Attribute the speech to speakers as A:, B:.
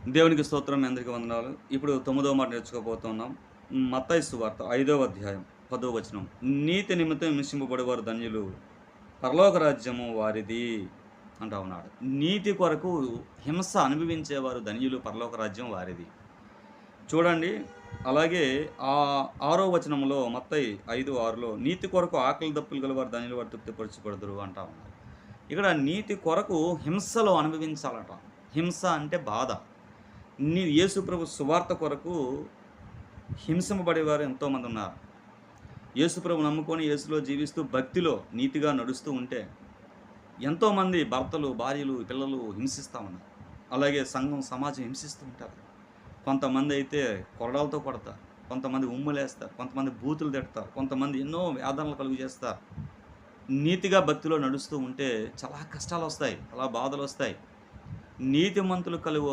A: దేవునికి స్తోత్రం. మీ అందరికీ వందనాలు. ఇప్పుడు 9వ మాట నేర్చుకోబోతున్నాం. మత్తయి సువార్త 5వ అధ్యాయం 10వ వచనం. నీతి నిమిత్తం హింసింపబడేవారు ధన్యులు, పరలోక రాజ్యము వారిది అంటా ఉన్నాడు. నీతి కొరకు హింస అనుభవించేవారు ధన్యులు, పరలోక రాజ్యం వారిది. చూడండి, అలాగే 6వ వచనంలో మత్తయి 5:6లో నీతి కొరకు ఆకలి దప్పులు గలవారు ధన్యులు, వారు తృప్తిపరచబడుదురు అంటా ఉన్నారు. ఇక్కడ నీతి కొరకు హింసలో అనుభవించాలట. హింస అంటే బాధ. యేసు ప్రభు సువార్త కొరకు హింసింపబడేవారు ఎంతోమంది ఉన్నారు. యేసు ప్రభు నమ్ముకొని యేసులో జీవిస్తూ భక్తిలో నీతిగా నడుస్తూ ఉంటే ఎంతోమంది భర్తలు, భార్యలు, పిల్లలు హింసిస్తూ ఉన్నారు. అలాగే సంఘం, సమాజం హింసిస్తూ ఉంటారు. కొంతమంది అయితే కొరడాలతో కొడతారు, కొంతమంది ఉమ్ములేస్తారు, కొంతమంది బూతులు తిడతారు, కొంతమంది ఎన్నో వేదనలు కలుగు చేస్తారు. నీతిగా భక్తిలో నడుస్తూ ఉంటే చాలా కష్టాలు వస్తాయి, చాలా బాధలు వస్తాయి. నీతిమంతులు కలుగు